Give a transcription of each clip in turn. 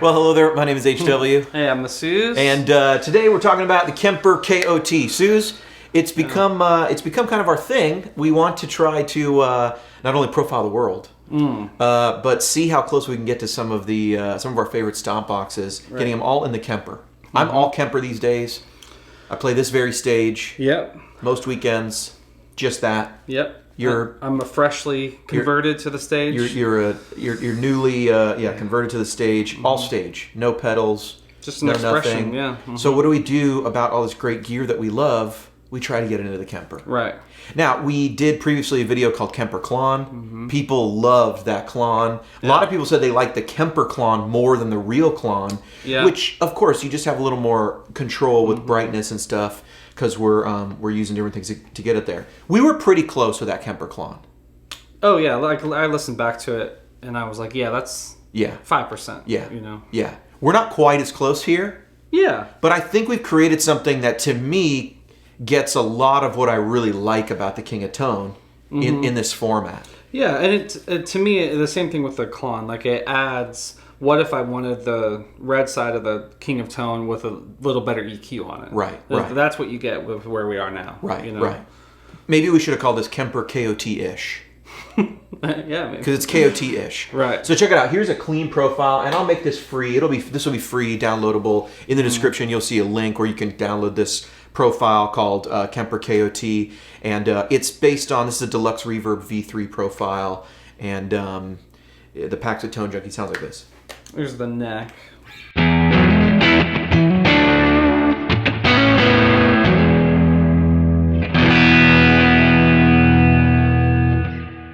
Well, hello there. My name is HW. Hey, I'm the Sooze. And today we're talking about the Kemper KOT. Sooze, it's become kind of our thing. We want to try to not only profile the world, but see how close we can get to some of our favorite stomp boxes, getting them all in the Kemper. I'm all Kemper these days. I play this very stage. Yep. Most weekends, just that. Yep. I'm a freshly converted to the stage. You're newly converted to the stage. All stage, no pedals, just an expression. Nothing. Yeah. So what do we do about all this great gear that we love? We try to get into the Kemper. Right. Now, we did previously a video called Kemper Klon. People loved that Klon. A lot of people said they liked the Kemper Klon more than the real Klon, which, of course, you just have a little more control with brightness and stuff because we're using different things to get it there. We were pretty close with that Kemper Klon. Oh, yeah. Like, I listened back to it, and I was like, yeah, that's 5%. Yeah. You know? Yeah. We're not quite as close here. Yeah. But I think we've created something that, to me, gets a lot of what I really like about the King of Tone in this format. Yeah, and to me, the same thing with the Klon. Like, it adds, what if I wanted the red side of the King of Tone with a little better EQ on it? Right. That's what you get with where we are now. Right, you know? Right. Maybe we should have called this Kemper KOT-ish. Yeah, maybe. Because it's KOT-ish. Right. So check it out. Here's a clean profile, and I'll make this free. This will be free, downloadable. In the description, you'll see a link where you can download this profile called Kemper KOT, and it's based on, this is a deluxe reverb V3 profile, and the packs of Tone Junkie sounds like this. There's the neck.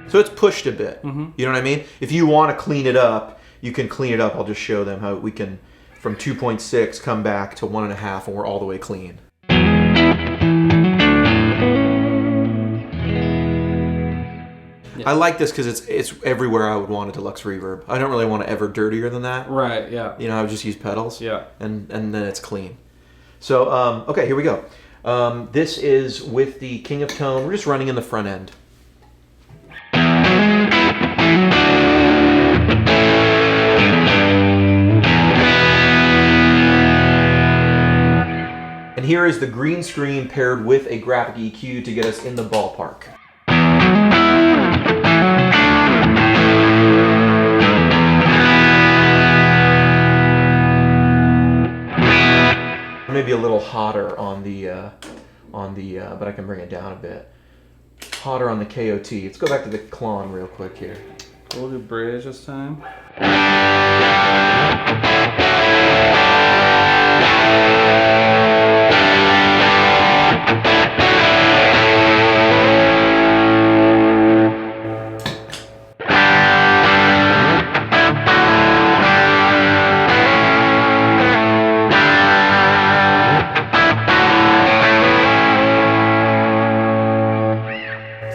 So it's pushed a bit. You know what I mean? If you want to clean it up, you can clean it up. I'll just show them how we can, from 2.6, come back to 1.5, and we're all the way clean. I like this because it's everywhere I would want a deluxe reverb. I don't really want to ever dirtier than that. Right, yeah. You know, I would just use pedals. Yeah. And then it's clean. So, okay, here we go. This is with the King of Tone. We're just running in the front end. And here is the green screen paired with a graphic EQ to get us in the ballpark. Maybe a little hotter on the, but I can bring it down a bit. Hotter on the KOT. Let's go back to the Klon real quick here. We'll do bridge this time.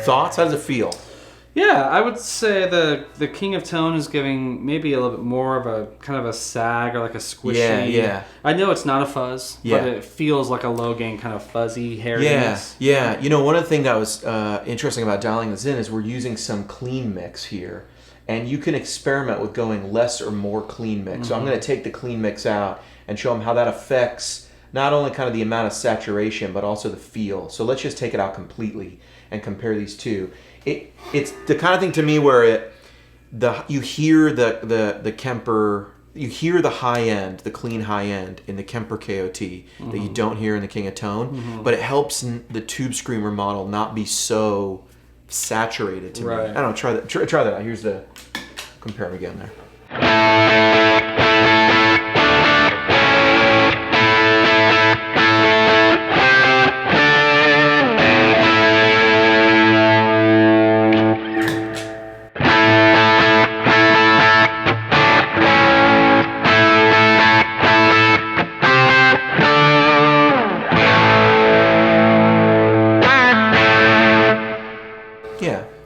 Thoughts? How does it feel? Yeah, I would say the King of Tone is giving maybe a little bit more of a kind of a sag or like a squishy. Yeah. I know it's not a fuzz, but it feels like a low gain kind of fuzzy hairiness. Yeah. You know, one of the things that was interesting about dialing this in is we're using some clean mix here, and you can experiment with going less or more clean mix. So I'm going to take the clean mix out and show them how that affects not only kind of the amount of saturation, but also the feel. So let's just take it out completely and compare these two. It's the kind of thing to me where you hear the Kemper, you hear the high end, the clean high end in the Kemper KOT that you don't hear in the King of Tone, but it helps the Tube Screamer model not be so saturated to me. I don't know, try that out. Here's the, compare them again there.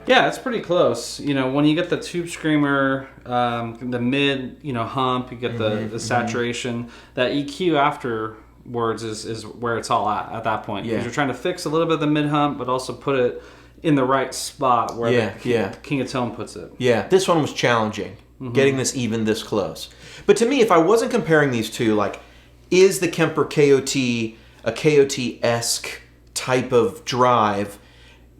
Yeah, it's pretty close. You know, when you get the Tube Screamer, the mid, hump, you get the saturation. That EQ afterwards is where it's all at that point. Because you're trying to fix a little bit of the mid hump, but also put it in the right spot where the King of Tone puts it. Yeah, this one was challenging. getting this even this close. But to me, if I wasn't comparing these two, like, is the Kemper KOT a KOT-esque type of drive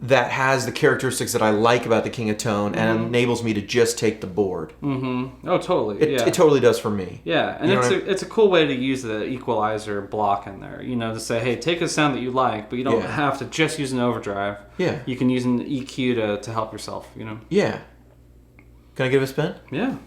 that has the characteristics that I like about the King of Tone and enables me to just take the board? Oh, totally. It totally does for me. Yeah, and it's a cool way to use the equalizer block in there. You know, to say, hey, take a sound that you like, but you don't have to just use an overdrive. Yeah. You can use an EQ to help yourself, you know? Yeah. Can I give it a spin? Yeah.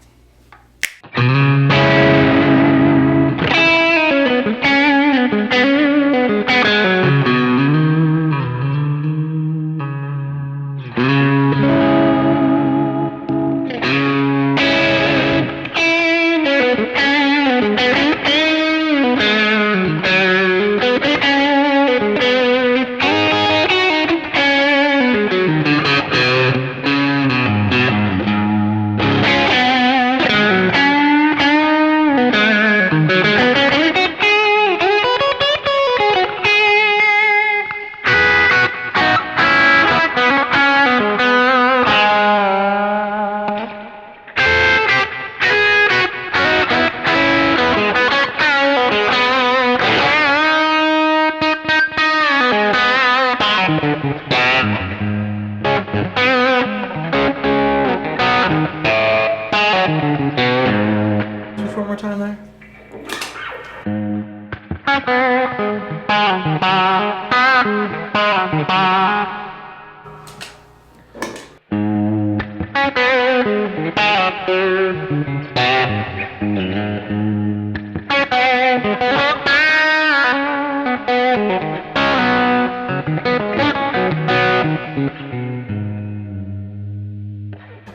Just one more time there.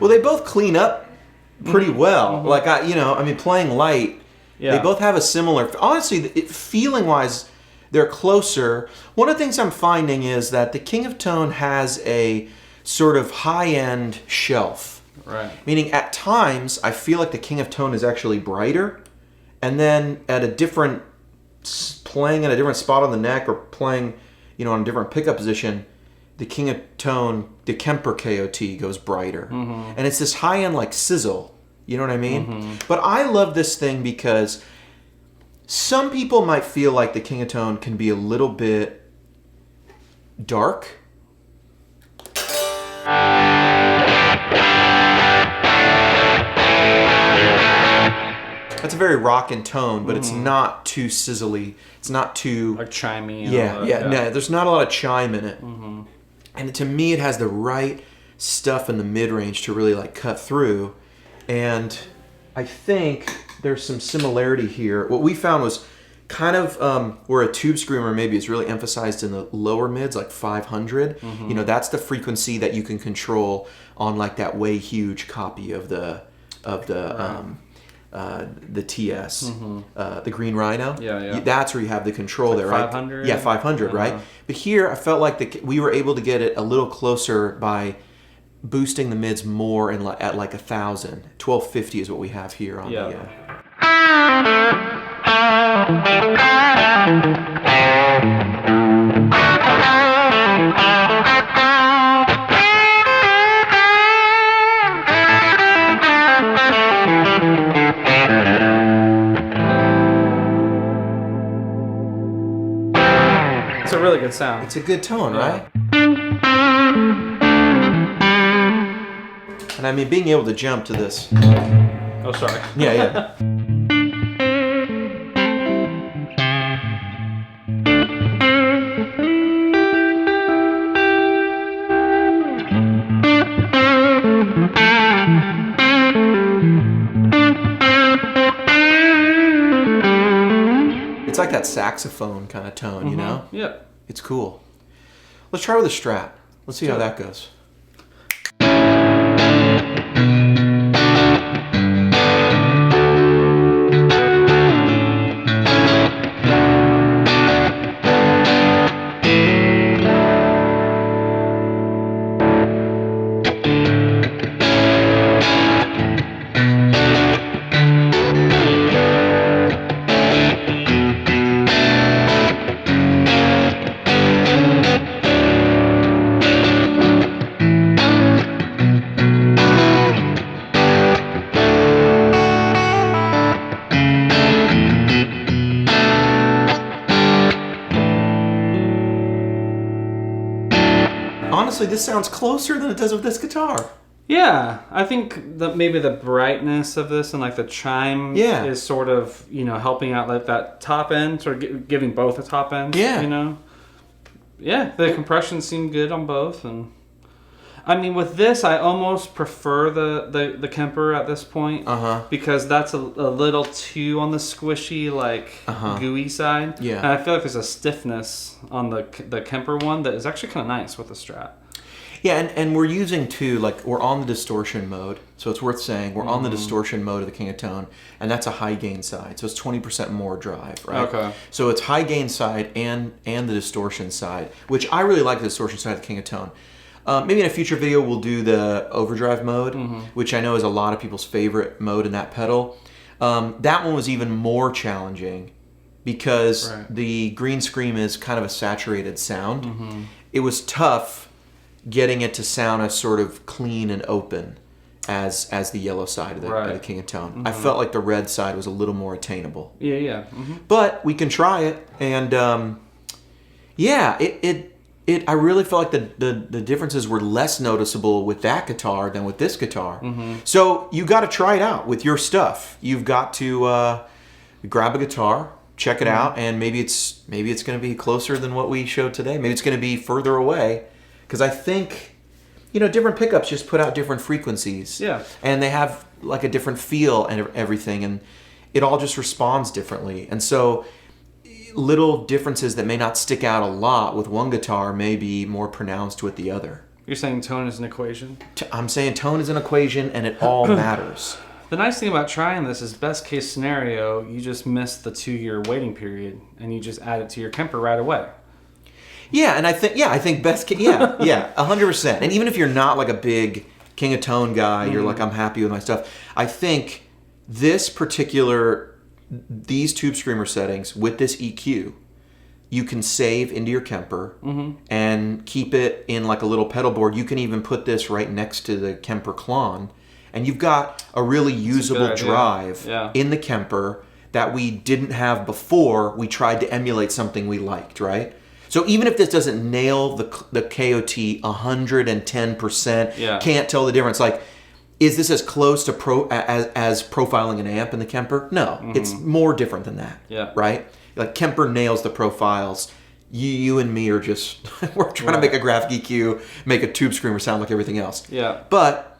Well, they both clean up pretty well. Like, playing light, they both have a similar... Honestly, feeling-wise, they're closer. One of the things I'm finding is that the King of Tone has a sort of high-end shelf. Right. Meaning, at times, I feel like the King of Tone is actually brighter, and then at a different... playing at a different spot on the neck or playing, on a different pickup position, the King of Tone, the Kemper KOT goes brighter. And it's this high-end, like, sizzle. You know what I mean? But I love this thing because some people might feel like the King of Tone can be a little bit dark. That's a very rockin' tone, but it's not too sizzly. It's not too... Like chimey. No, there's not a lot of chime in it. And to me, it has the right stuff in the mid-range to really, like, cut through. And I think there's some similarity here. What we found was kind of where a tube screamer maybe is really emphasized in the lower mids, like 500. That's the frequency that you can control on, like, that way huge copy of the TS, the Green Rhino. Yeah. That's where you have the control there, right? 500? Yeah, 500, right? But here, I felt like we were able to get it a little closer by boosting the mids more at like 1,000. 1250 is what we have here on the... It's a really good sound. It's a good tone, right? And I mean, being able to jump to this... Oh, sorry. Yeah. It's like that saxophone kind of tone, you know? Yep. It's cool. Let's try with a Strat. Let's see how that goes. honestly, this sounds closer than it does with this guitar. Yeah, I think that maybe the brightness of this and like the chime is sort of, helping out like that top end, sort of giving both a top end. Yeah. Yeah, the compression seemed good on both, and I mean, with this, I almost prefer the Kemper at this point because that's a little too on the squishy, gooey side. Yeah, and I feel like there's a stiffness on the Kemper one that is actually kind of nice with the Strat. Yeah, and we're using too, we're on the distortion mode, so it's worth saying we're on the distortion mode of the King of Tone, and that's a high gain side, so it's 20% more drive, right? Okay. So it's high gain side and the distortion side, which I really like the distortion side of the King of Tone. Maybe in a future video we'll do the overdrive mode, which I know is a lot of people's favorite mode in that pedal. That one was even more challenging because the green scream is kind of a saturated sound. It was tough getting it to sound as sort of clean and open as the yellow side of the King of Tone. I felt like the red side was a little more attainable. Yeah. But we can try it, and I really felt like the differences were less noticeable with that guitar than with this guitar. So you got to try it out with your stuff. You've got to grab a guitar, check it out, and maybe it's going to be closer than what we showed today. Maybe it's going to be further away, because I think different pickups just put out different frequencies. Yeah, and they have like a different feel and everything, and it all just responds differently. And so little differences that may not stick out a lot with one guitar may be more pronounced with the other. You're saying tone is an equation? I'm saying tone is an equation, and it all matters. The nice thing about trying this is, best case scenario, you just miss the 2-year waiting period, and you just add it to your Kemper right away. Yeah, and I think best case, 100%. And even if you're not like a big King of Tone guy, you're like, I'm happy with my stuff. I think these Tube Screamer settings with this EQ, you can save into your Kemper and keep it in like a little pedal board. You can even put this right next to the Kemper Klon, and you've got a really usable drive in the Kemper that we didn't have before we tried to emulate something we liked, right? So even if this doesn't nail the KOT 110%, can't tell the difference, like, is this as close to as profiling an amp in the Kemper? No, it's more different than that. Yeah. Right? Like, Kemper nails the profiles. You and me are just we're trying to make a graphic EQ, make a Tube Screamer sound like everything else. Yeah. But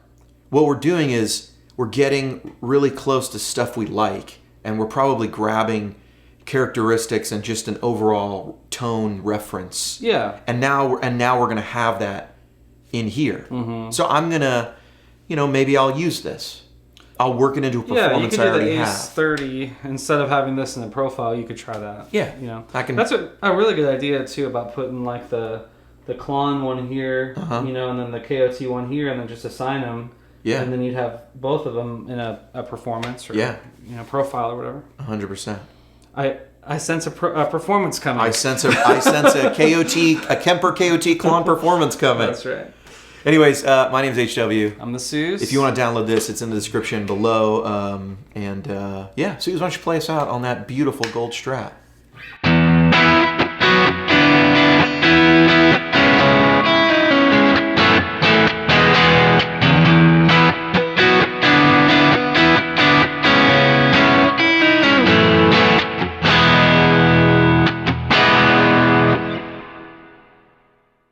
what we're doing is we're getting really close to stuff we like, and we're probably grabbing characteristics and just an overall tone reference. Yeah. And now we're gonna have that in here. So I'm gonna, maybe I'll use this. I'll work it into a performance I already have. Yeah, you could do the Ace 30 instead of having this in the profile. You could try that. Yeah, I can. That's a really good idea too, about putting like the Klon one here, and then the KOT one here, and then just assign them. Yeah. And then you'd have both of them in a performance or profile or whatever. 100%. I sense a performance coming. I sense a KOT, a Kemper KOT Klon performance coming. That's right. Anyways, my name is HW. I'm the Sooze. If you want to download this, it's in the description below. Sooze, why don't you play us out on that beautiful gold Strat?